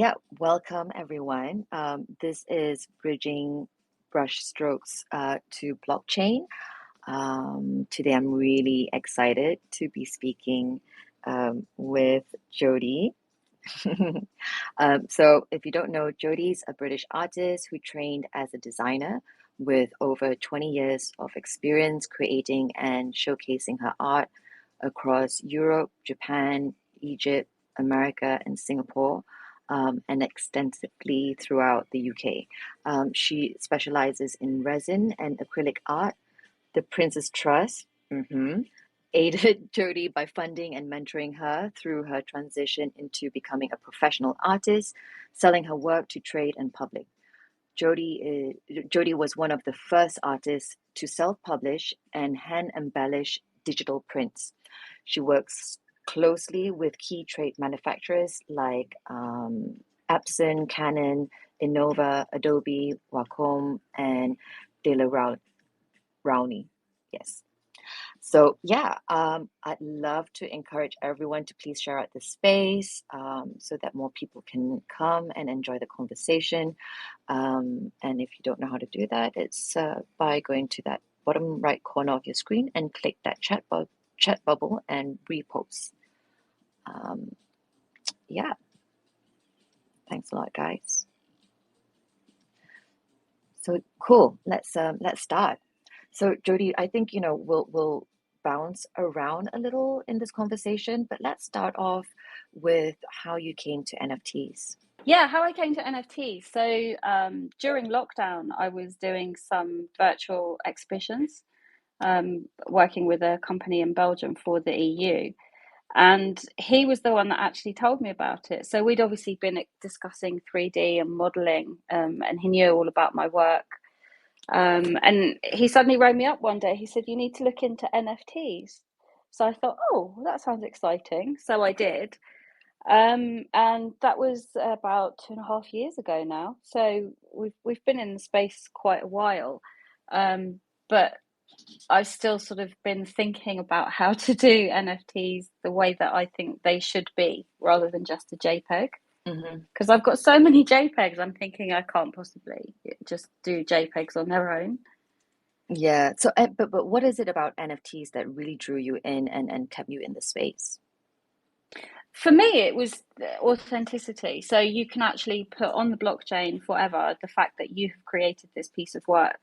Yeah, welcome everyone. This is Bridging Brushstrokes to Blockchain. Today I'm really excited to be speaking with Jodi. So, if you don't know, Jodi's a British artist who trained as a designer with over 20 years of experience creating and showcasing her art across Europe, Japan, Egypt, America, and Singapore, and extensively throughout the UK. She specializes in resin and acrylic art. The Princess Trust aided Jodi by funding and mentoring her through her transition into becoming a professional artist, selling her work to trade and public. Jodi was one of the first artists to self-publish and hand-embellish digital prints. She works closely with key trade manufacturers like Epson, Canon, Innova, Adobe, Wacom, and De La Rowney. Yes. So yeah, I'd love to encourage everyone to please share out the space so that more people can come and enjoy the conversation. And if you don't know how to do that, it's by going to that bottom right corner of your screen and click that chat bubble and repost. Um, yeah, thanks a lot, guys. So cool. Let's start. So Jodi, I think we'll bounce around a little in this conversation, but let's start off with how you came to NFTs. Yeah, how I came to NFTs. So during lockdown, I was doing some virtual exhibitions, working with a company in Belgium for the EU. And he was the one that actually told me about it. So we'd obviously been discussing 3D and modeling, and he knew all about my work. And he suddenly rang me up one day. He said, "You need to look into NFTs." So I thought, oh, that sounds exciting. So I did. And that was about 2.5 years ago now. So we've been in the space quite a while. But I've still sort of been thinking about how to do NFTs the way that I think they should be, rather than just a JPEG. Mm-hmm. Because I've got so many JPEGs, I'm thinking I can't possibly just do JPEGs on their own. Yeah. So, but what is it about NFTs that really drew you in and kept you in the space? For me, it was authenticity. So you can actually put on the blockchain forever the fact that you have created this piece of work.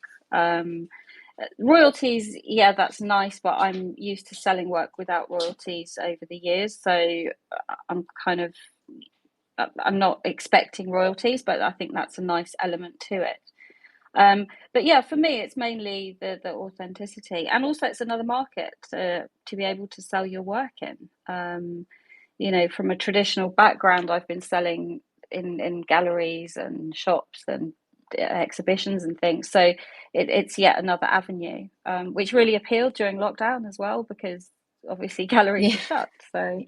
Royalties, yeah, that's nice, but I'm used to selling work without royalties over the years. So I'm kind of, I'm not expecting royalties, but I think that's a nice element to it. But yeah, for me, it's mainly the authenticity, and also it's another market to be able to sell your work in. From a traditional background, I've been selling in galleries and shops and exhibitions and things. So it's yet another avenue, which really appealed during lockdown as well, because obviously galleries Yeah. were shut. So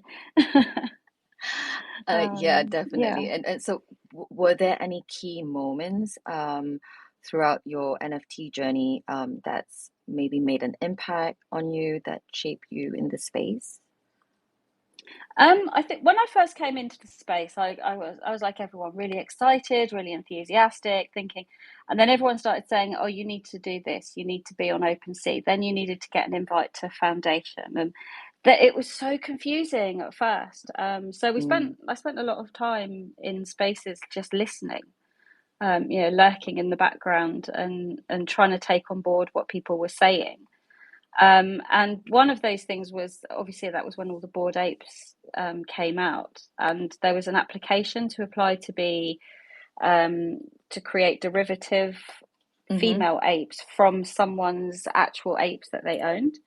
Yeah, yeah. definitely. And so, were there any key moments throughout your NFT journey that's maybe made an impact on you that shaped you in the space? I think when I first came into the space, I was like everyone, really excited, really enthusiastic, thinking, and then everyone started saying, "Oh, you need to do this. You need to be on OpenSea. Then you needed to get an invite to Foundation," and that it was so confusing at first. So Mm, I spent a lot of time in spaces just listening, lurking in the background and trying to take on board what people were saying. And one of those things was obviously that was when all the Bored Apes came out, and there was an application to apply to be to create derivative mm-hmm. female apes from someone's actual apes that they owned.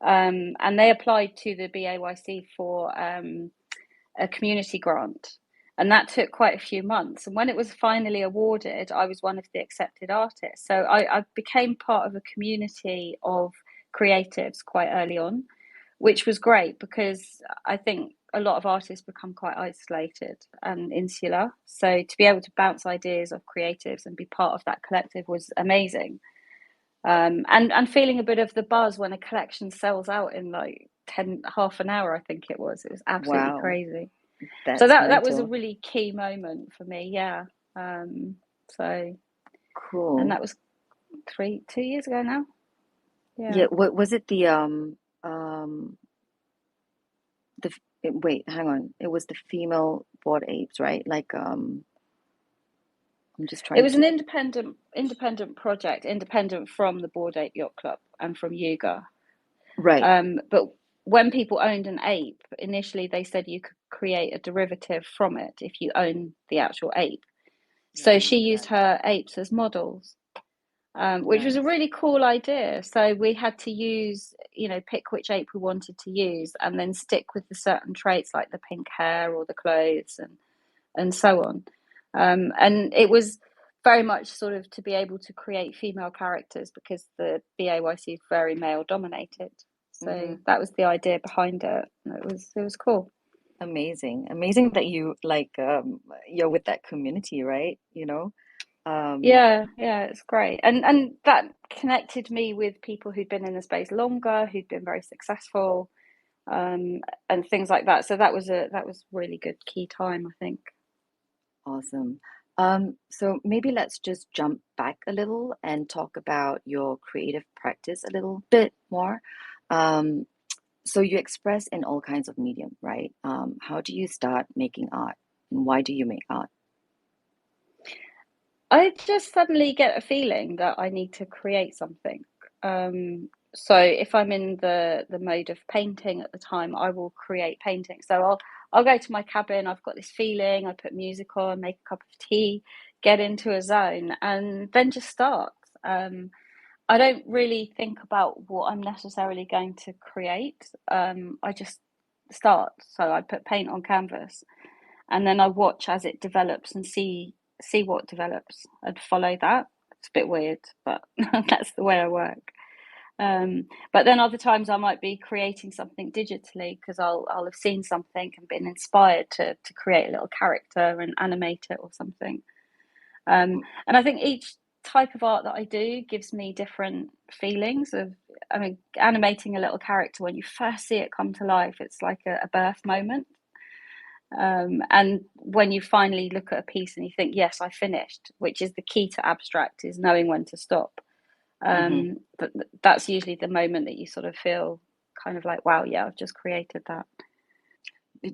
And they applied to the BAYC for a community grant. And that took quite a few months. And when it was finally awarded, I was one of the accepted artists. So I became part of a community of creatives quite early on, which was great because I think a lot of artists become quite isolated and insular. So to be able to bounce ideas off creatives and be part of that collective was amazing. And feeling a bit of the buzz when a collection sells out in like 10 half an hour, I think it was. It was absolutely Wow. crazy. So That's that was a mental. really key moment for me. Yeah. Um, so and Cool. that was 2 years ago now. Yeah. Yeah, what was it um wait, hang on. It was the female bored apes, right? Like I'm just It trying was an to independent project, independent from the Bored Ape Yacht Club and from Yuga. right. But when people owned an ape, initially they said you could create a derivative from it if you own the actual ape. Yeah, I So she remember used that. her apes as models, which was a Nice. really cool idea. So we had to use, pick which ape we wanted to use and then stick with the certain traits like the pink hair or the clothes and so on. And it was very much sort of to be able to create female characters because the BAYC is very male dominated. So Hmm. that was the idea behind it. It was cool. Amazing. Amazing that you like you're with that community, right? Um Yeah, it's great. And that connected me with people who'd been in the space longer, who'd been very successful, and things like that. So that was really good key time, I think. Awesome. So maybe let's just jump back a little and talk about your creative practice a little bit more. Um, so you express in all kinds of medium, right? How do you start making art, and why do you make art? I just suddenly get a feeling that I need to create something. So if I'm in the mode of painting at the time, I will create painting. So I'll go to my cabin. I've got this feeling. I put music on, make a cup of tea, get into a zone, and then just start. Um, I don't really think about what I'm necessarily going to create. I just start. So I put paint on canvas and then I watch as it develops and see what develops and follow that. It's a bit weird, but that's the way I work. But then other times I might be creating something digitally because I'll have seen something and been inspired to create a little character and animate it or something. And I think each type of art that I do gives me different feelings of. I mean, animating a little character when you first see it come to life, it's like a birth moment. And when you finally look at a piece and you think, yes, I finished, which is the key to abstract, is knowing when to stop. Hmm. But that's usually the moment that you sort of feel kind of like, wow, yeah, I've just created that.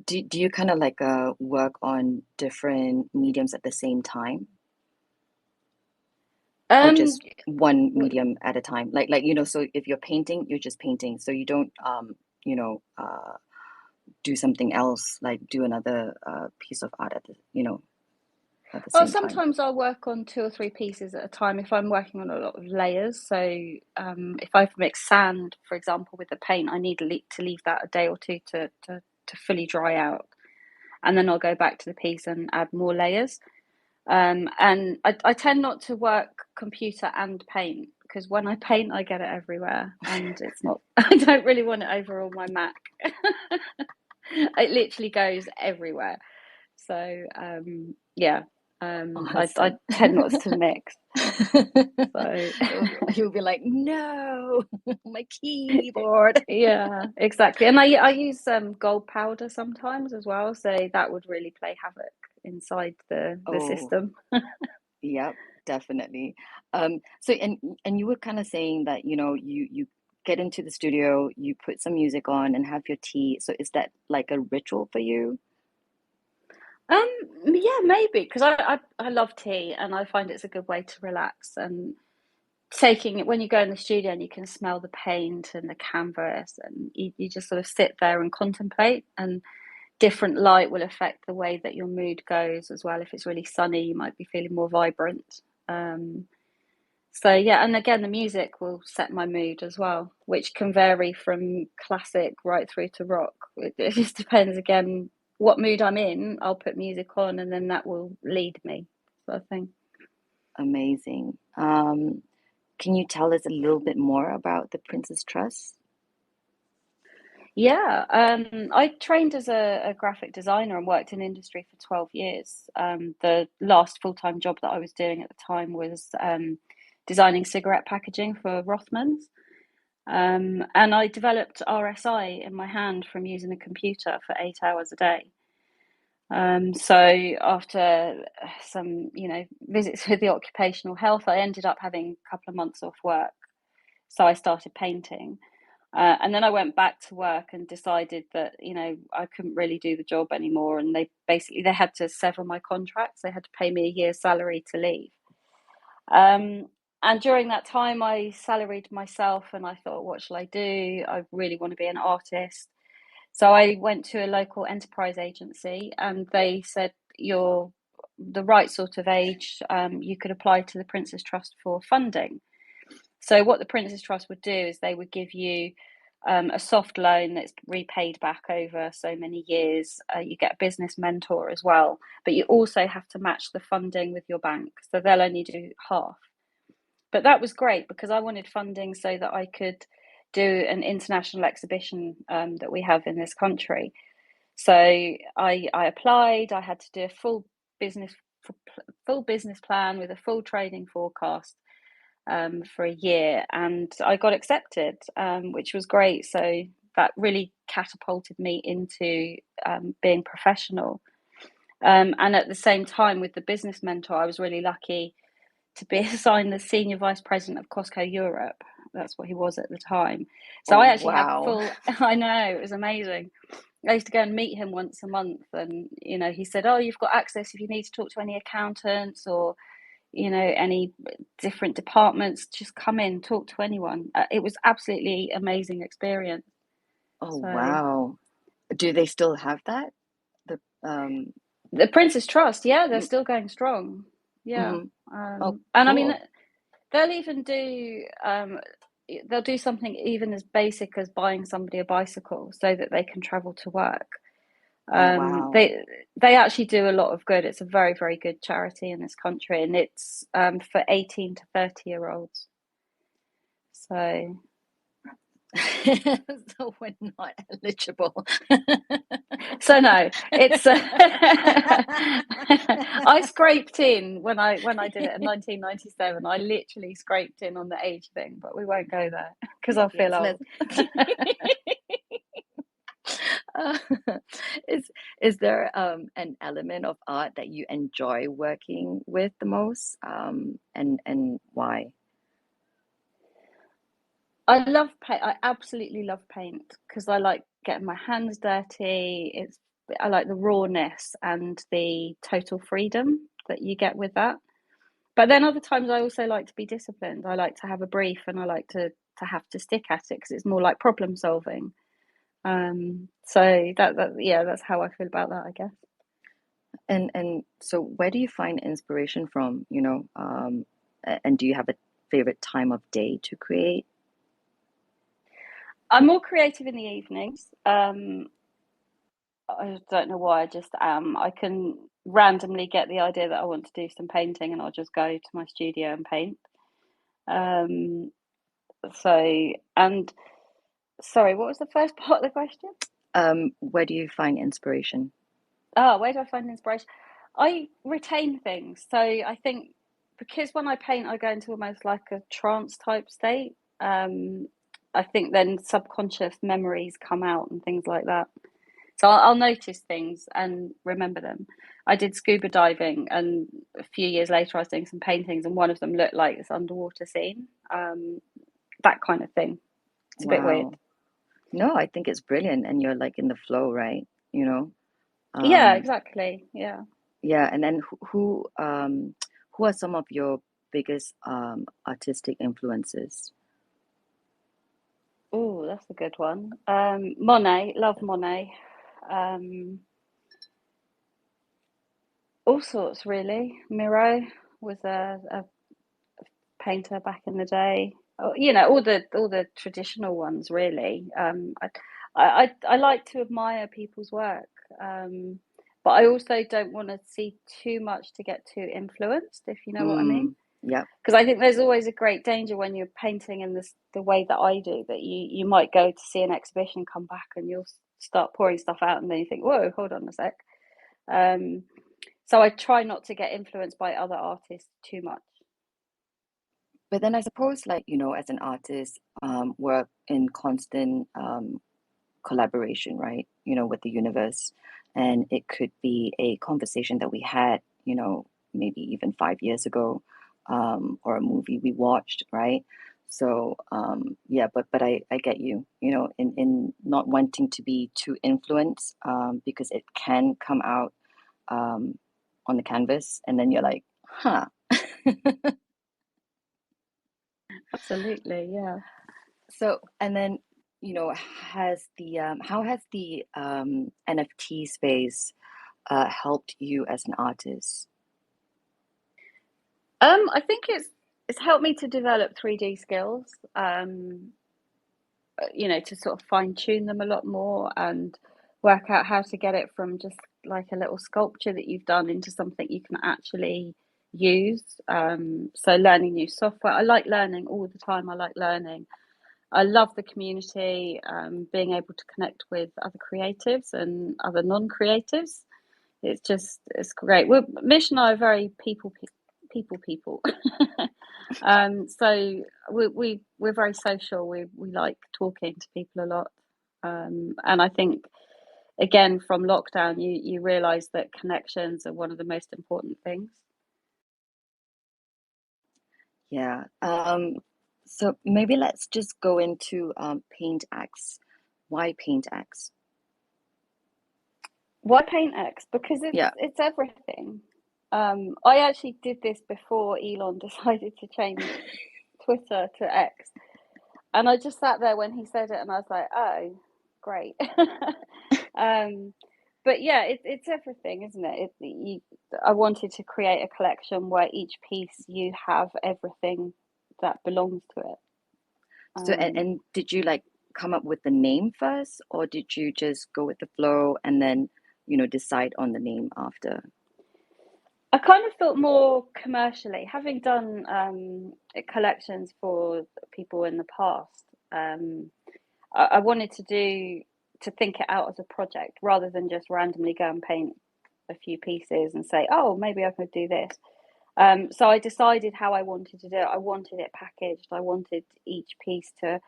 Do you kind of like work on different mediums at the same time, or Um, just one medium at a time? So if you're painting, you're just painting, so you don't you know, do something else, like do another piece of art at the oh, same time. sometimes I'll work on two or three pieces at a time if I'm working on a lot of layers. So if I've mixed sand, for example, with the paint, I need to leave that a day or two to fully dry out. And then I'll go back to the piece and add more layers. And I tend not to work computer and paint because when I paint, I get it everywhere, and it's not. I don't really want it over on my Mac. It literally goes everywhere. So yeah, I Awesome. tend not to mix. So You'll be like, no, my keyboard. yeah, exactly. And I use gold powder sometimes as well, so that would really play havoc inside the Oh, system. yep, definitely. So and you were kind of saying that, you get into the studio, you put some music on and have your tea. So is that like a ritual for you? Um, yeah, maybe because I love tea and I find it's a good way to relax and taking it when you go in the studio and you can smell the paint and the canvas and you just sort of sit there and contemplate and different light will affect the way that your mood goes as well. If it's really sunny, you might be feeling more vibrant. Um, so yeah, and again, the music will set my mood as well, which can vary from classic right through to rock. It just depends again what mood I'm in. I'll put music on, and then that will lead me, sort of thing. Amazing. Can you tell us a little bit more about the Princess Trust? Yeah, I trained as a graphic designer and worked in industry for 12 years. The last full-time job that I was doing at the time was designing cigarette packaging for Rothmans. And I developed RSI in my hand from using a computer for 8 hours a day. So after some, visits with the occupational health, I ended up having a couple of months off work. So I started painting. And then I went back to work and decided that, I couldn't really do the job anymore. And they had to sever my contracts. They had to pay me a year's salary to leave. Um, and during that time, I salaried myself and I thought, what shall I do? I really want to be an artist. So I went to a local enterprise agency and they said, you're the right sort of age. You could apply to the Prince's Trust for funding. So what the Prince's Trust would do is they would give you a soft loan that's repaid back over so many years. You get a business mentor as well, but you also have to match the funding with your bank. So they'll only do half. But that was great because I wanted funding so that I could do an international exhibition that we have in this country. So I applied. I had to do a business full business plan with a full trading forecast for a year, and I got accepted, which was great. So that really catapulted me into being professional. And at the same time, with the business mentor, I was really lucky to be assigned the senior vice president of Costco Europe. That's what he was at the time. So Oh, I actually had wow. I know, it was amazing. I used to go and meet him once a month, and he said, "Oh, you've got access if you need to talk to any accountants or any different departments. Just come in, talk to anyone." It was absolutely amazing experience. Oh, So wow. Do they still have that? The the Prince's Trust, yeah, they're still going strong. Yeah, mm-hmm. Oh, and I mean, cool. they'll even they'll do something even as basic as buying somebody a bicycle so that they can travel to work. Oh, wow. They actually do a lot of good. It's a very, very good charity in this country, and it's for 18 to 30-year-olds. So So we're not eligible. no, it's I scraped in when I did it in 1997. I literally scraped in on the age thing, but we won't go there because I'll feel Yes, let's. old. Uh, is is there an element of art that you enjoy working with the most? And why? I love paint. I absolutely love paint because I like getting my hands dirty. I like the rawness and the total freedom that you get with that. But then other times I also like to be disciplined. I like to have a brief and I like to have to stick at it because it's more like problem solving. So that yeah, that's how I feel about that, I guess. And so where do you find inspiration from, and do you have a favorite time of day to create? I'm more creative in the evenings. I don't know why, I just am. I can randomly get the idea that I want to do some painting and I'll just go to my studio and paint. Um, and sorry, what was the first part of the question? Where do you find inspiration? Oh, where do I find inspiration? I retain things. So I think because when I paint, I go into almost like a trance type state. I think then subconscious memories come out and things like that. So I'll notice things and remember them. I did scuba diving, and a few years later, I was doing some paintings, and one of them looked like this underwater scene. That kind of thing. It's a bit weird. Wow. No, I think it's brilliant, and you're like in the flow, right? You know. Yeah, Um, exactly. Yeah. yeah, and then who are some of your biggest artistic influences? Oh, that's a good one. Monet, love Monet. Um, all sorts, really. Miro was a painter back in the day. Oh, all the traditional ones, really. I like to admire people's work, but I also don't want to see too much to get too influenced, if you know what I mean. Mm, yep. Because I think there's always a great danger when you're painting in the way that I do, that you might go to see an exhibition, come back, and you'll start pouring stuff out, and then you think, whoa, hold on a sec. Um, so I try not to get influenced by other artists too much. But then I suppose, like, as an artist, we're in constant collaboration, right? With the universe. and it could be a conversation that we had, maybe even 5 years ago, or a movie we watched, right? So yeah, but I get you, in not wanting to be too influenced, because it can come out um, on the canvas, and then you're like, huh. Absolutely, yeah. So, and then, has the how has the NFT space helped you as an artist? I think it's helped me to develop 3D skills, to sort of fine tune them a lot more and work out how to get it from just like a little sculpture that you've done into something you can actually use. So learning new software. I like learning all the time. I like learning. I love the community, being able to connect with other creatives and other non-creatives. It's great. Mish and I are very people. So we're very social. We like talking to people a lot. And I think again from lockdown, you realise that connections are one of the most important things. Yeah. So maybe let's just go into PaintX. Why PaintX? Why PaintX? Because Yeah. it's everything. I actually did this before Elon decided to change Twitter to X. And I just sat there when he said it and I was like, oh, great. um, but yeah, it's everything, isn't it? I wanted to create a collection where each piece you have everything that belongs to it. So, and, Um, and did you like come up with the name first, or did you just go with the flow and then, decide on the name after? I kind of thought more commercially, having done collections for people in the past. I wanted to think it out as a project rather than just randomly go and paint a few pieces and say, oh, maybe I could do this. So I decided how I wanted to do it. I wanted it packaged. I wanted each piece to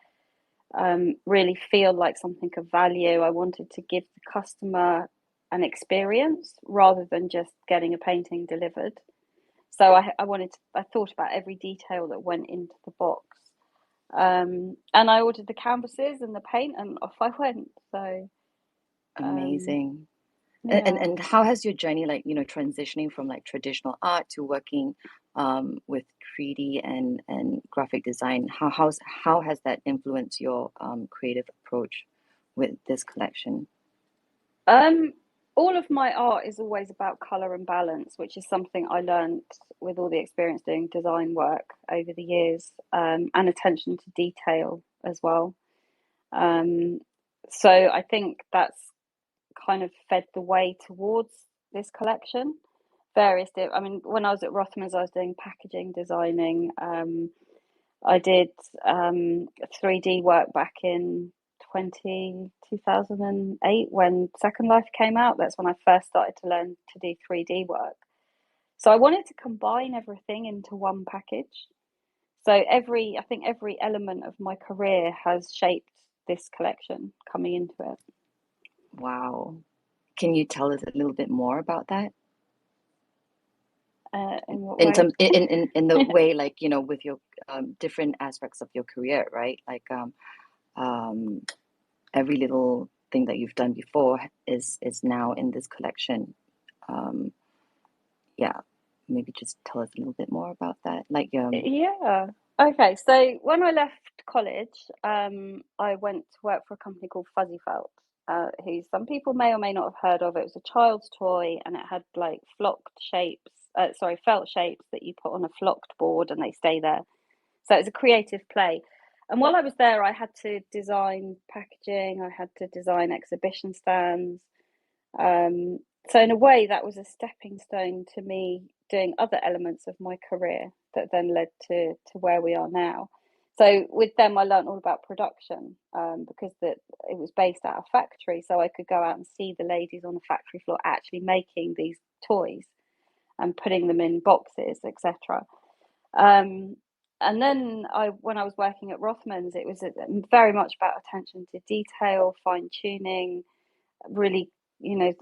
really feel like something of value. I wanted to give the customer an experience rather than just getting a painting delivered. So I thought about every detail that went into the box. And I ordered the canvases and the paint, and off I went. So, um, Amazing. And yeah. and how has your journey, like, transitioning from like traditional art to working with 3D and graphic design, how has that influenced your creative approach with this collection? Um, all of my art is always about color and balance, which is something I learned with all the experience doing design work over the years, and attention to detail as well. Um, so I think that's kind of fed the way towards this collection. I mean, when I was at Rothmans, I was doing packaging, designing. I did 3D work back in 2008 when Second Life came out. That's when I first started to learn to do 3D work. So I wanted to combine everything into one package. So I think every element of my career has shaped this collection coming into it. Wow. Can you tell us a little bit more about that? In what In way? terms in the way, like, with your different aspects of your career, right? Like um every little thing that you've done before is now in this collection. Um, yeah, maybe just tell us a little bit more about that. Like, Yeah. Okay. So when I left college, I went to work for a company called Fuzzy Felt, who some people may or may not have heard of. It was a child's toy, and it had like felt shapes that you put on a flocked board, and they stay there. So it was a creative play. And while I was there, I had to design packaging. I had to design exhibition stands. Um, so in a way, that was a stepping stone to me doing other elements of my career that then led to where we are now. So with them, I learned all about production, because it was based at a factory, so I could go out and see the ladies on the factory floor actually making these toys and putting them in boxes, etc. Um, and then when I was working at Rothmans, it was very much about attention to detail, fine tuning, really you know,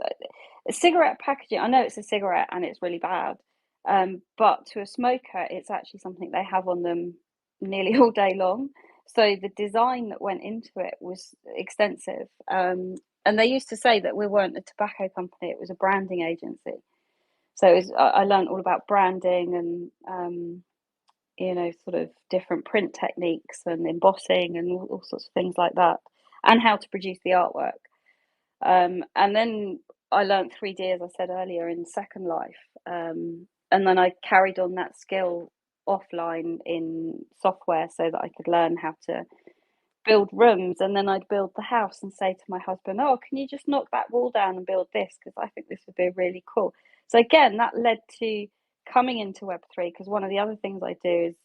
a cigarette packaging, I know it's a cigarette and it's really bad, but to a smoker, it's actually something they have on them nearly all day long. So the design that went into it was extensive. And they used to say that we weren't a tobacco company, it was a branding agency. So I learned all about branding and, sort of different print techniques and embossing and all sorts of things like that, and how to produce the artwork. And then I learned 3D, as I said earlier, in Second Life. And then I carried on that skill offline in software so that I could learn how to build rooms. And then I'd build the house and say to my husband, "Oh, can you just knock that wall down and build this? Because I think this would be really cool." So again, that led to coming into Web3, because one of the other things I do is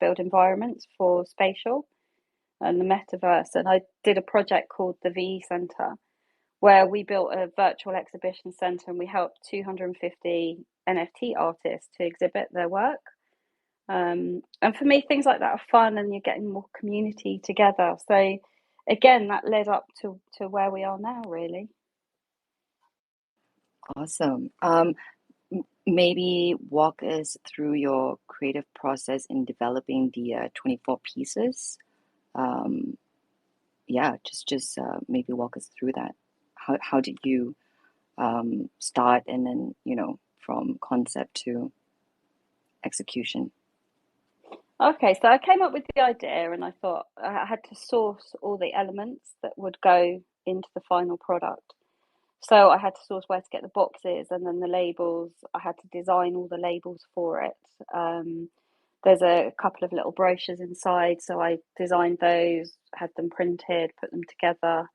build environments for spatial and the metaverse. And I did a project called the VE Center, where we built a virtual exhibition center and we helped 250 NFT artists to exhibit their work. And for me, things like that are fun, and you're getting more community together. So again, that led up to where we are now, really. Awesome. Maybe walk us through your creative process in developing the 24 pieces. Yeah, just maybe walk us through that. How did you start, and then, from concept to execution? Okay, so I came up with the idea and I thought I had to source all the elements that would go into the final product. So I had to source where to get the boxes and then the labels. I had to design all the labels for it. There's a couple of little brochures inside, so I designed those, had them printed, put them together.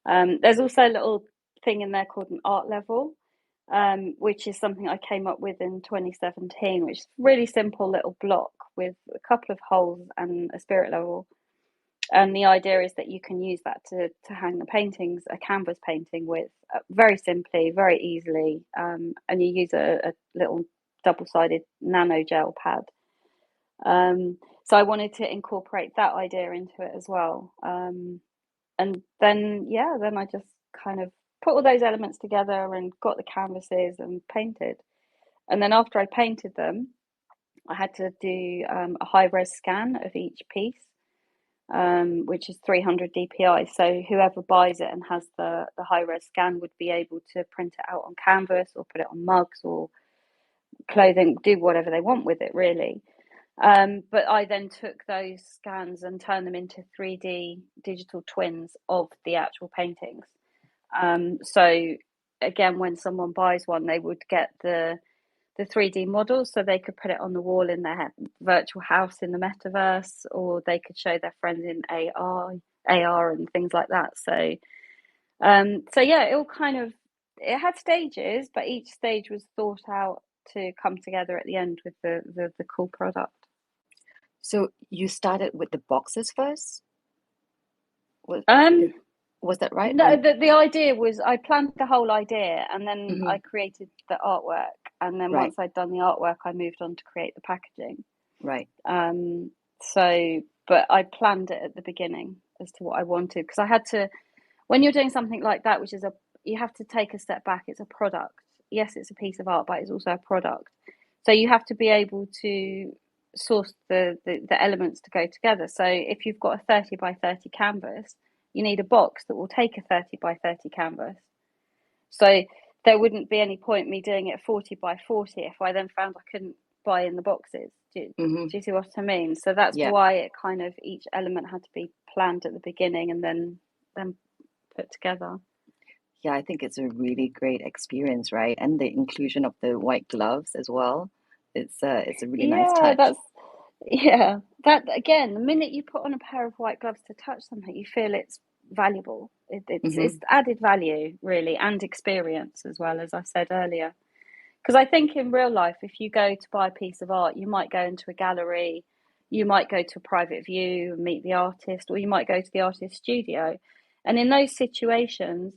There's also a little thing in there called an art level, which is something I came up with in 2017, which is a really simple little block with a couple of holes and a spirit level. And the idea is that you can use that to hang the paintings, a canvas painting with, very simply, very easily. And you use a little double-sided nano gel pad. So I wanted to incorporate that idea into it as well. And then I just kind of put all those elements together and got the canvases and painted. And then after I painted them, I had to do a high-res scan of each piece, which is 300 DPI. So whoever buys it and has the high-res scan would be able to print it out on canvas or put it on mugs or clothing, do whatever they want with it, really. But I then took those scans and turned them into 3D digital twins of the actual paintings. So again, when someone buys one, they would get the 3D models, so they could put it on the wall in their virtual house in the metaverse, or they could show their friends in AR and things like that. So yeah, it had stages, but each stage was thought out to come together at the end with the cool product. So you started with the boxes first? Was, Um, was that right? no, the idea was I planned the whole idea and then Mm-hmm. I created the artwork. And then Right, once I'd done the artwork, I moved on to create the packaging. right. But I planned it at the beginning as to what I wanted, because I had to, when you're doing something like that, which is you have to take a step back. It's a product. Yes, it's a piece of art, but it's also a product. So you have to be able to source the elements to go together. So if you've got a 30 by 30 canvas, you need a box that will take a 30 by 30 canvas. So there wouldn't be any point me doing it 40 by 40 if I then found I couldn't buy in the boxes. Do you see what I mean? So that's Yeah. why it kind of, each element had to be planned at the beginning and then put together. Yeah, I think it's a really great experience, right? And the inclusion of the white gloves as well. It's a really nice Yeah, touch. that again, the minute you put on a pair of white gloves to touch something, you feel it's valuable. It's Mm-hmm. added value, really, and experience as well, as I said earlier. Because I think in real life, if you go to buy a piece of art, you might go into a gallery, you might go to a private view and meet the artist, or you might go to the artist studio. And in those situations,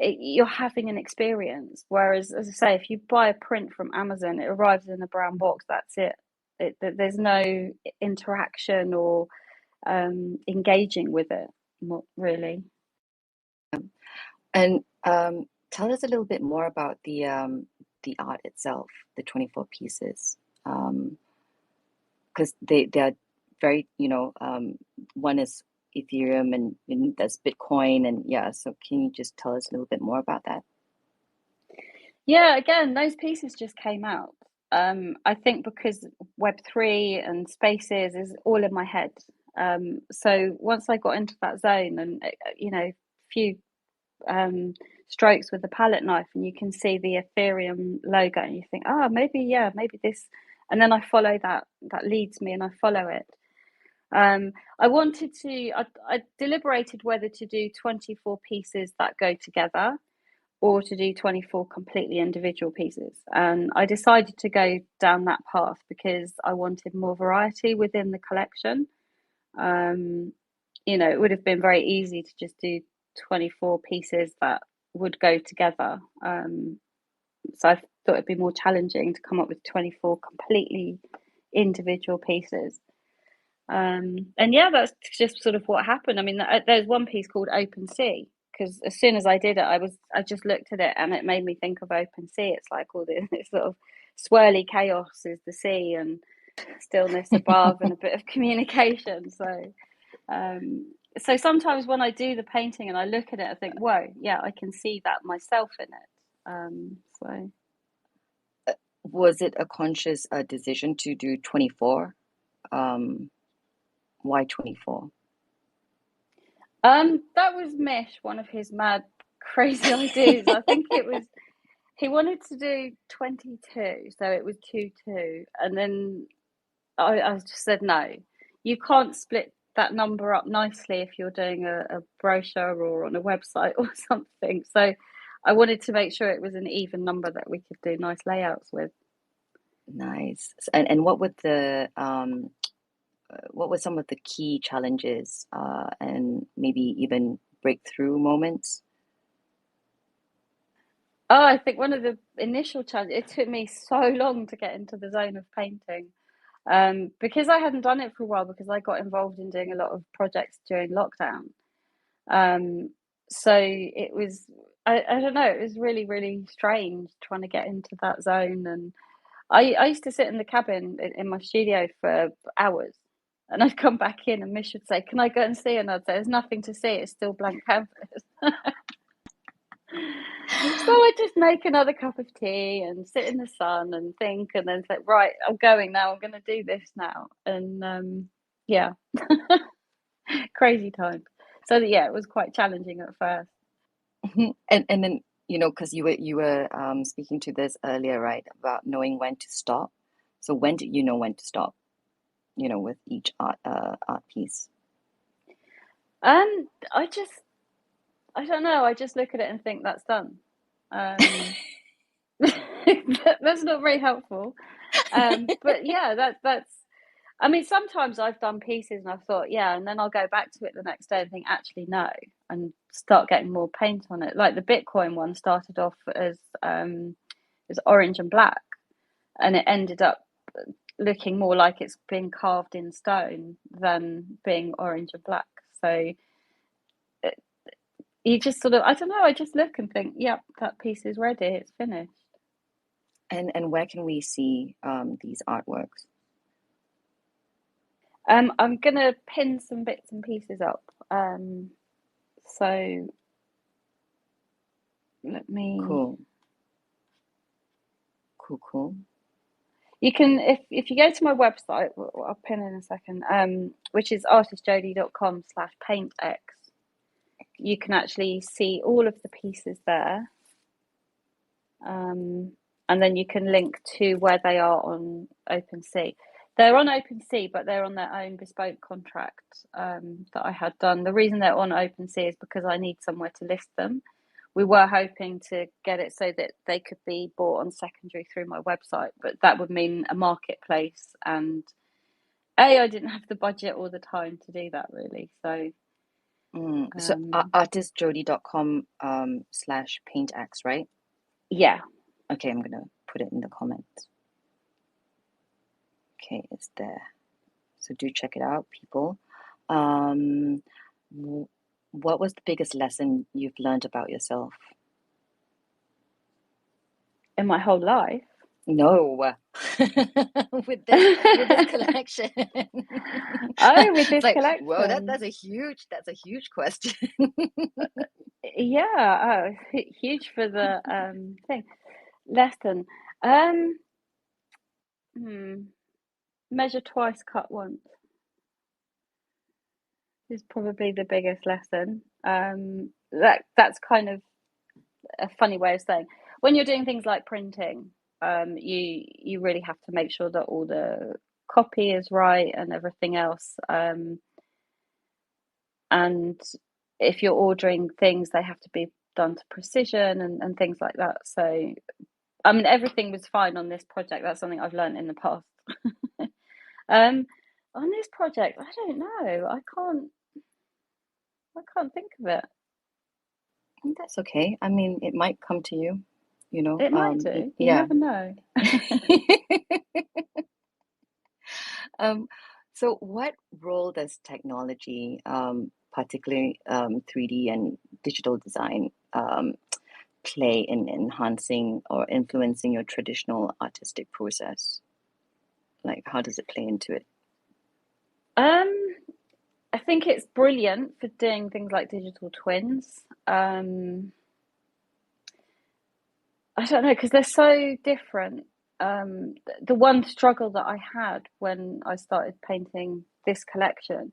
you're having an experience. Whereas, as I say, if you buy a print from Amazon, it arrives in a brown box, that's it. There's no interaction or engaging with it, not really. And Tell us a little bit more about the art itself, the 24 pieces. Because they are very, one is Ethereum and there's Bitcoin and yeah, so can you just tell us a little bit more about that? Yeah, again, those pieces just came out. I think because Web3 and spaces is all in my head. So once I got into that zone and, few strokes with the palette knife, and you can see the Ethereum logo, and you think, oh, maybe, yeah, maybe this. And then I follow that leads me and I follow it. I deliberated whether to do 24 pieces that go together or to do 24 completely individual pieces. And I decided to go down that path because I wanted more variety within the collection. Um, it would have been very easy to just do 24 pieces that would go together. So I thought it'd be more challenging to come up with 24 completely individual pieces. And yeah, that's just sort of what happened. I mean, there's one piece called Open Sea because as soon as I did it, I just looked at it and it made me think of open sea. It's like all this sort of swirly chaos is the sea and stillness above and a bit of communication. Um, so sometimes when I do the painting and I look at it, I think, whoa, yeah, I can see that myself in it. So Was it a conscious decision to do 24? Um, why 24? that was Mish, one of his mad, crazy ideas. I think it was he wanted to do 22, so it was 2 2, and then I just said no. You can't split that number up nicely if you're doing a brochure or on a website or something. So I wanted to make sure it was an even number that we could do nice layouts with. Nice. And what were some of the key challenges and maybe even breakthrough moments? Oh, I think one of the initial challenges, it took me so long to get into the zone of painting. Because I hadn't done it for a while because I got involved in doing a lot of projects during lockdown. Um, so it was, I don't know, it was really, really strange trying to get into that zone. And I used to sit in the cabin in my studio for hours. And I'd come back in and Mish would say, can I go and see? And I'd say, there's nothing to see. It's still blank canvas. So I just make another cup of tea and sit in the sun and think, and then say, right, I'm going now. I'm going to do this now. And yeah, crazy time. So yeah, it was quite challenging at first. And then because you were speaking to this earlier, right, about knowing when to stop. So when did you know when to stop? With each art piece. I just, I don't know. I just look at it and think that's done. Um, that's not very helpful. But yeah, that's. I mean, sometimes I've done pieces and I've thought, yeah, and then I'll go back to it the next day and think, actually, no, and start getting more paint on it. Like the Bitcoin one started off as orange and black, and it ended up looking more like it's been carved in stone than being orange and black. So you just sort of, I don't know, I just look and think, yep, that piece is ready, it's finished. And where can we see these artworks? I'm gonna pin some bits and pieces up. So let me. Cool, cool, cool. You can if you go to my website, I'll pin in a second, which is artistjodi.com/paintx. You can actually see all of the pieces there, and then you can link to where they are on OpenSea. They're on OpenSea, but they're on their own bespoke contract that I had done. The reason they're on OpenSea is because I need somewhere to list them. We were hoping to get it so that they could be bought on secondary through my website, but that would mean a marketplace. And I didn't have the budget or the time to do that really. So, So artistjodi.com /paintx, right? yeah. Okay, I'm gonna put it in the comments. Okay, it's there. So do check it out, people. What was the biggest lesson you've learned about yourself? in my whole life. No, with this collection. Oh, with It's this like, whoa, collection. that's a huge question. Yeah, oh, huge for the thing. Lesson. Um, hmm, measure twice, cut once is probably the biggest lesson. That's kind of a funny way of saying when you're doing things like printing, you really have to make sure that all the copy is right and everything else. And if you're ordering things, they have to be done to precision and things like that. So, I mean, everything was fine on this project. That's something I've learned in the past. um, on this project, I don't know. I can't think of it. That's okay. I mean, it might come to you, you know. It might do. You Yeah. never know. Um, so what role does technology, particularly 3D and digital design, play in enhancing or influencing your traditional artistic process? Like, how does it play into it? Um, I think it's brilliant for doing things like digital twins. I don't know because they're so different. The one struggle that I had when I started painting this collection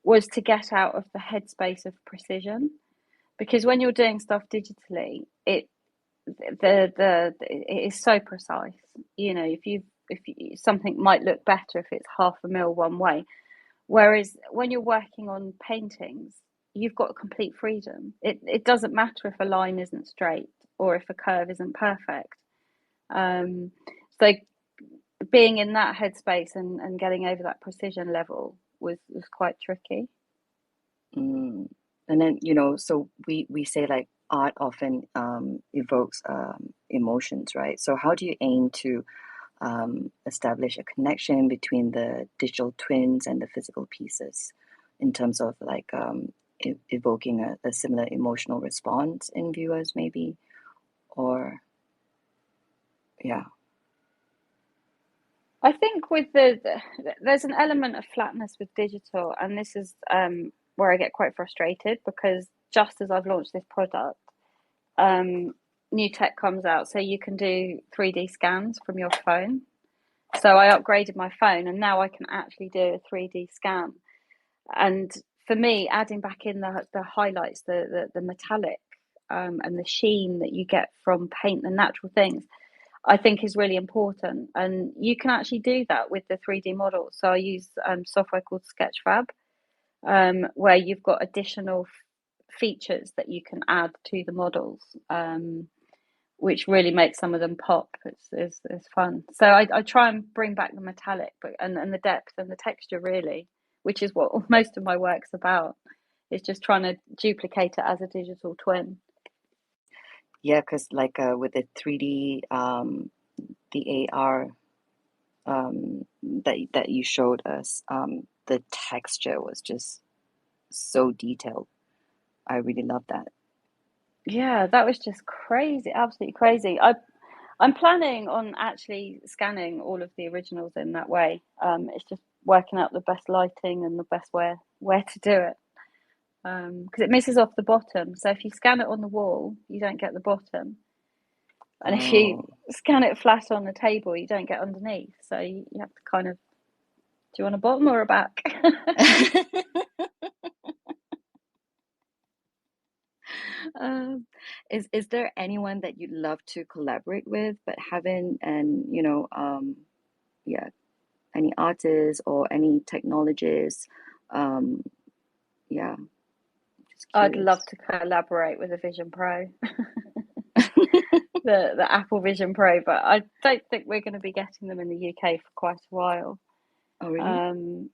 was to get out of the headspace of precision because when you're doing stuff digitally, it is so precise. You know, if something might look better if it's half a mil one way, whereas when you're working on paintings, you've got complete freedom. It doesn't matter if a line isn't straight or if a curve isn't perfect. Um, so being in that headspace and getting over that precision level was quite tricky. Mm. And then, you know, so we say like art often evokes emotions, right? So how do you aim to establish a connection between the digital twins and the physical pieces in terms of like evoking a similar emotional response in viewers, maybe? Or, yeah. I think there's an element of flatness with digital, and this is where I get quite frustrated because just as I've launched this product, um, new tech comes out, so you can do 3D scans from your phone. So I upgraded my phone, and now I can actually do a 3D scan. And for me, adding back in the highlights, the metallic, and the sheen that you get from paint, the natural things, I think is really important. And you can actually do that with the 3D model. So I use software called Sketchfab, where you've got additional features that you can add to the models, which really makes some of them pop. It's fun. So I try and bring back the metallic, but and the depth and the texture really, which is what most of my work's about. It's just trying to duplicate it as a digital twin. Yeah, because like with the 3D, the AR that you showed us, the texture was just so detailed. I really love that. Yeah, that was just crazy, absolutely crazy. I'm planning on actually scanning all of the originals in that way. It's just working out the best lighting and the best where to do it. Because it misses off the bottom. So if you scan it on the wall, you don't get the bottom. And if you Oh. scan it flat on the table, you don't get underneath. So you have to kind of, do you want a bottom or a back? Um, is there anyone that you'd love to collaborate with but haven't, and yeah, any artists or any technologists? Um, yeah, just I'd love curious. to collaborate with a Vision Pro, the Apple Vision Pro, but I don't think we're going to be getting them in the UK for quite a while. Oh, really? Um,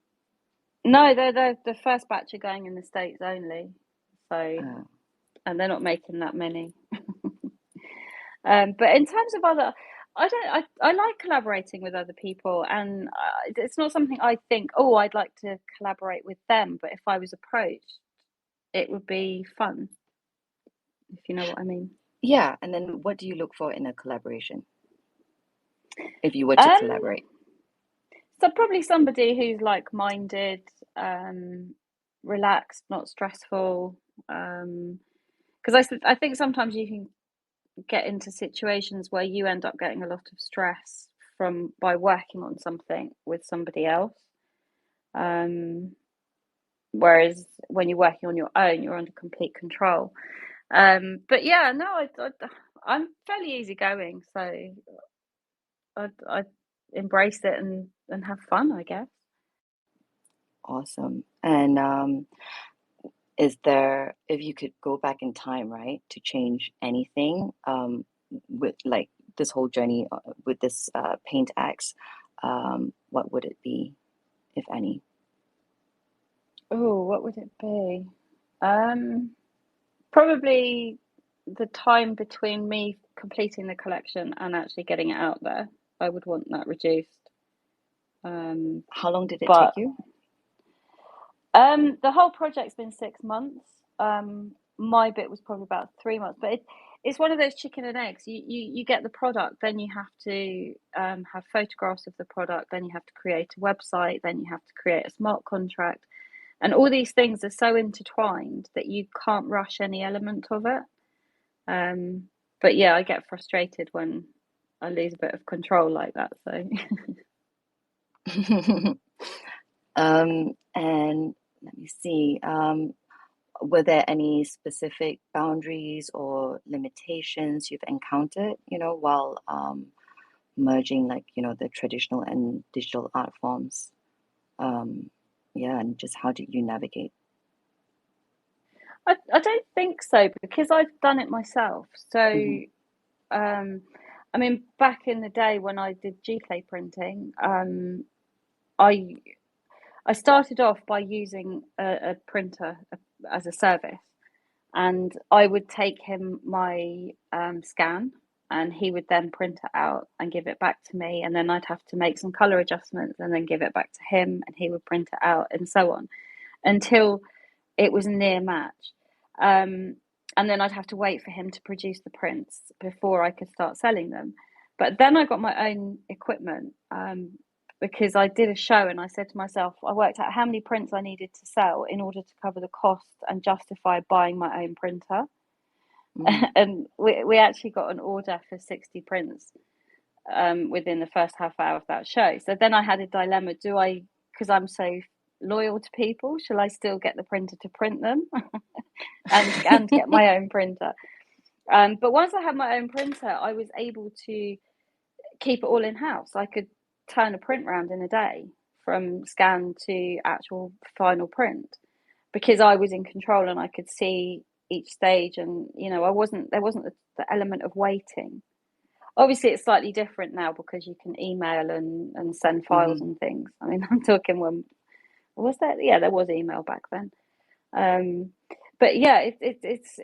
no, they're the first batch are going in the States only. So, Uh, and they're not making that many. But in terms of other, I don't. I like collaborating with other people, and it's not something I think. Oh, I'd like to collaborate with them. But if I was approached, it would be fun, if you know what I mean. Yeah, and then what do you look for in a collaboration if you were to Um, collaborate? so probably somebody who's like-minded, um, relaxed, not stressful. Because I think sometimes you can get into situations where you end up getting a lot of stress from by working on something with somebody else. Um, Whereas when you're working on your own, you're under complete control. But yeah, no, I'm fairly easygoing, so I embrace it and have fun, I guess. Awesome. And is there, if you could go back in time, right, to change anything with like this whole journey with this PaintX, what would it be, if any? Oh, what would it be? Um, Probably the time between me completing the collection and actually getting it out there. I would want that reduced. Um, How long did it take but you? The whole project's been 6 months. My bit was probably about 3 months, but it's one of those chicken and eggs. You get the product, then you have to have photographs of the product, then you have to create a website, then you have to create a smart contract, and all these things are so intertwined that you can't rush any element of it. Um, but yeah, I get frustrated when I lose a bit of control like that. So And let me see. Were there any specific boundaries or limitations you've encountered, while merging like, the traditional and digital art forms? Um, yeah, and just how did you navigate? I don't think so because I've done it myself. So Hmm. Um, I mean, back in the day when I did G-clay printing, I I started off by using a printer as a service, and I would take him my scan, and he would then print it out and give it back to me, and then I'd have to make some color adjustments and then give it back to him, and he would print it out, and so on until it was a near match. Um, and then I'd have to wait for him to produce the prints before I could start selling them. But then I got my own equipment because I did a show and I said to myself, I worked out how many prints I needed to sell in order to cover the cost and justify buying my own printer. Mm. And we actually got an order for 60 prints within the first half hour of that show. So then I had a dilemma: do I, because I'm so loyal to people, shall I still get the printer to print them and get my own printer? But once I had my own printer, I was able to keep it all in house. I could turn a print round in a day from scan to actual final print because I was in control and I could see each stage, and I wasn't there wasn't the element of waiting. Obviously, it's slightly different now because you can email and send files Hmm. and things. I mean, I'm talking when was that? Yeah, there was email back then. Um, but yeah, it's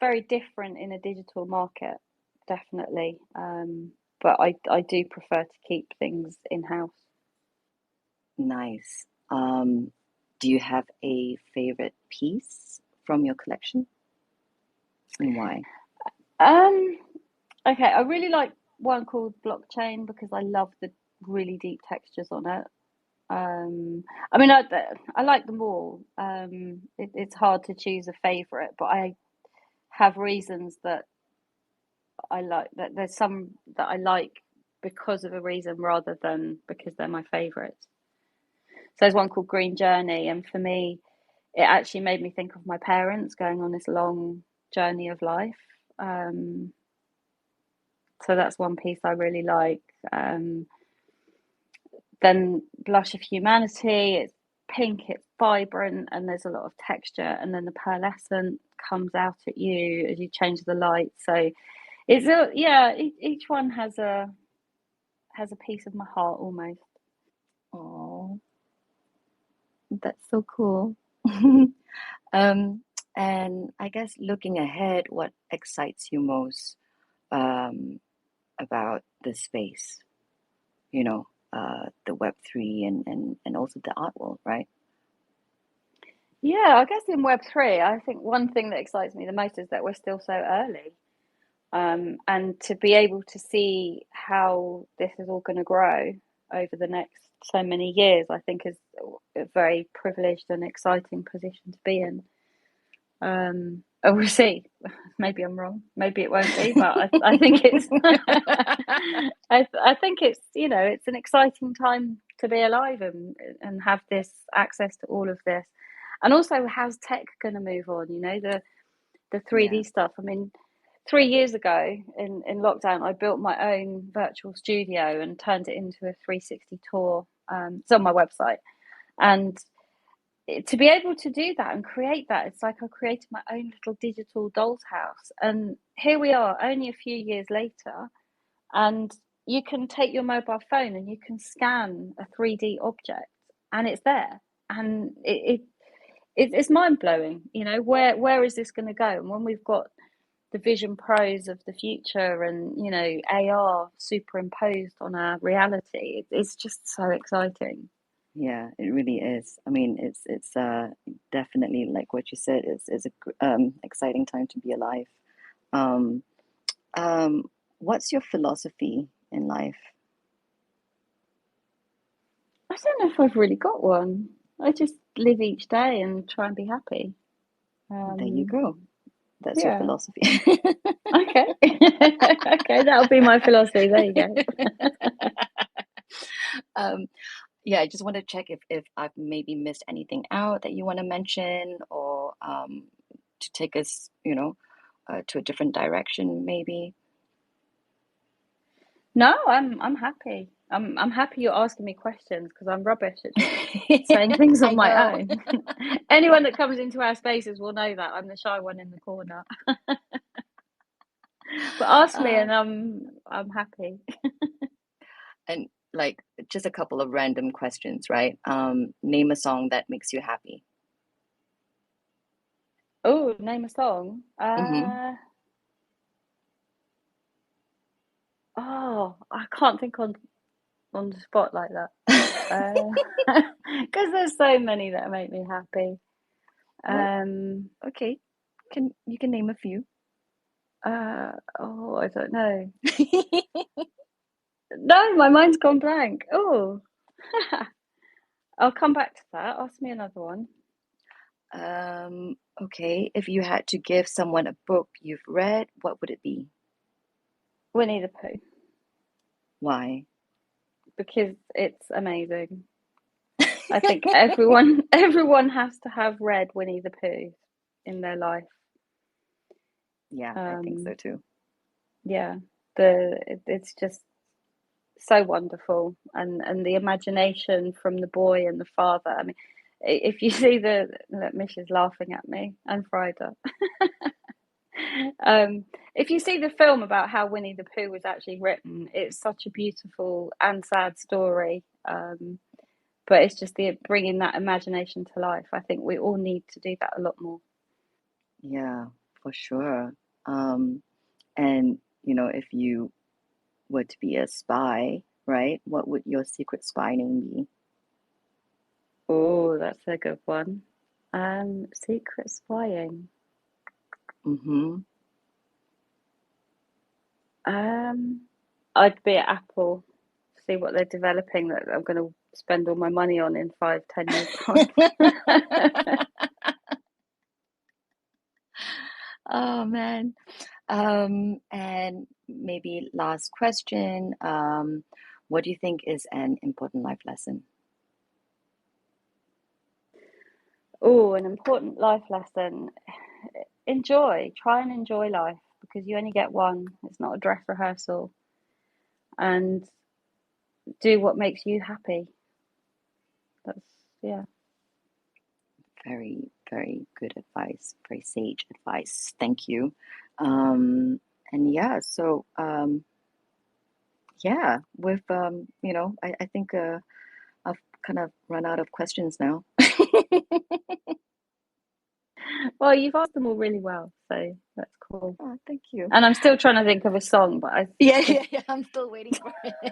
very different in a digital market, definitely. But I do prefer to keep things in house. Nice. Do you have a favorite piece from your collection and why? Um, okay, I really like one called Blockchain because I love the really deep textures on it. I mean, I like them all. It's hard to choose a favorite, but I have reasons that I like that. There's some that I like because of a reason rather than because they're my favorites. So there's one called Green Journey, and for me, it actually made me think of my parents going on this long journey of life. Um, so that's one piece I really like. Um, Then Blush of Humanity, it's pink, it's vibrant, and there's a lot of texture. And then the pearlescent comes out at you as you change the light. So it's yeah, each one has a piece of my heart almost. Oh, that's so cool. Um, and I guess looking ahead, what excites you most um, about the space, the Web3 and also the art world, right? Yeah, I guess in Web3, I think one thing that excites me the most is that we're still so early. And to be able to see how this is all going to grow over the next so many years, I think is a very privileged and exciting position to be in. Oh, we'll see. Maybe I'm wrong. Maybe it won't be, but I think it's I think it's, you know, it's an exciting time to be alive and have this access to all of this. And also, how's tech going to move on? You know, the 3D Yeah. stuff. I mean, 3 years ago in lockdown, I built my own virtual studio and turned it into a 360 tour. It's on my website, and to be able to do that and create that, it's like I created my own little digital doll's house. And here we are, only a few years later, and you can take your mobile phone and you can scan a 3D object, and it's there, and it's mind blowing. You know, where is this going to go? And when we've got the Vision Pros of the future, and you know, AR superimposed on our reality, it's just so exciting. Yeah, it really is. I mean, it's definitely like what you said. It's a exciting time to be alive. Um, um, what's your philosophy in life? I don't know if I've really got one. I just live each day and try and be happy. There you Um, go. That's your yeah. philosophy. Okay. Okay, that'll be my philosophy. There you go. Um, yeah, I just want to check if I've maybe missed anything out that you want to mention, or to take us, to a different direction, maybe. No, I'm happy. I'm happy you're asking me questions because I'm rubbish at just saying things on I my know. own. Anyone that comes into our spaces will know that I'm the shy one in the corner. But ask me Uh, and I'm happy. and like just a couple of random questions, right? Name a song that makes you happy. Oh, name a song. Mm-hmm. Oh, I can't think on the spot like that. Because there's so many that make me happy. Well, Um, okay. Can you can name a few? oh, I don't know. No, my mind's gone blank. Oh, I'll come back to that. Ask me another one. Okay. If you had to give someone a book you've read, what would it be? Winnie the Pooh, Why? because it's amazing. I think everyone has to have read Winnie the Pooh in their life. Yeah, I think so Um, too. yeah, it's just so wonderful, and the imagination from the boy and the father. I mean, if you see the look, Mish is laughing at me and Frida. If you see the film about how Winnie the Pooh was actually written, it's such a beautiful and sad story. But it's just the bringing that imagination to life. I think we all need to do that a lot more. Yeah, for sure. Um, and if you were to be a spy, right? What would your secret spy name be? Oh, that's a good one. Secret spying. Mm-hmm. Um, I'd be at Apple, see what they're developing that I'm going to spend all my money on in 5, 10 years time. Oh man. And maybe last question. What do you think is an important life lesson? Oh, an important life lesson. Try and enjoy life because you only get one. It's not a dress rehearsal. And do what makes you happy. That's, yeah. Very, very good advice. Very sage advice. Thank you. Um, and yeah, so yeah, with I think I've kind of run out of questions now. Well, you've asked them all really well, so that's cool. Oh, thank you. And I'm still trying to think of a song, but Yeah, if yeah, yeah. I'm still waiting for it.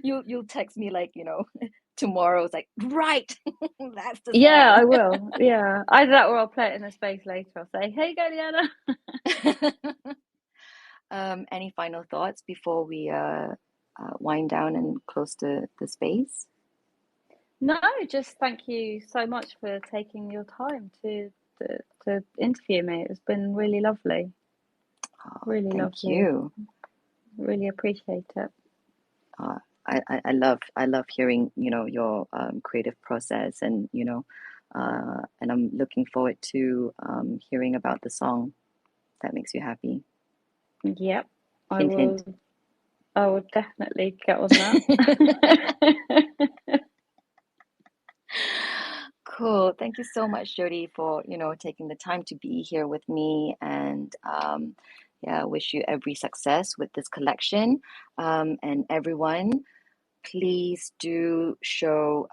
You'll text me like, tomorrow. It's like, right. That's the Yeah, I song. will. Yeah, either that or I'll play it in a space later. I'll say, "Hey, go, Lianna." Any final thoughts before we wind down and close the space? No, just thank you so much for taking your time to interview me. It's been really lovely. Oh, Really thank lovely. you. Really appreciate it. Uh, I love hearing, your creative process, and and I'm looking forward to hearing about the song that makes you happy. Yep, I Hint, hint. will. I will definitely get on that. Cool. Thank you so much, Jody, for, taking the time to be here with me. And yeah, wish you every success with this collection. And everyone, please do show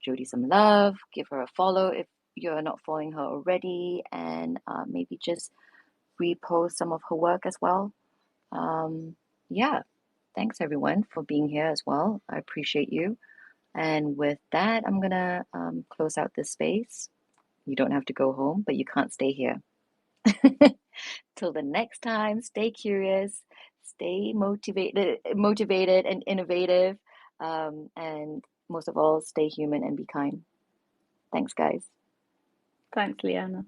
Jody some love, give her a follow if you're not following her already, and maybe just repost some of her work as well. Yeah, thanks everyone for being here as well. I appreciate you. And with that, I'm gonna close out this space. You don't have to go home, but you can't stay here. Till the next time, stay curious, stay motivated and innovative, and most of all, stay human and be kind. Thanks, guys. Thanks, Lianna.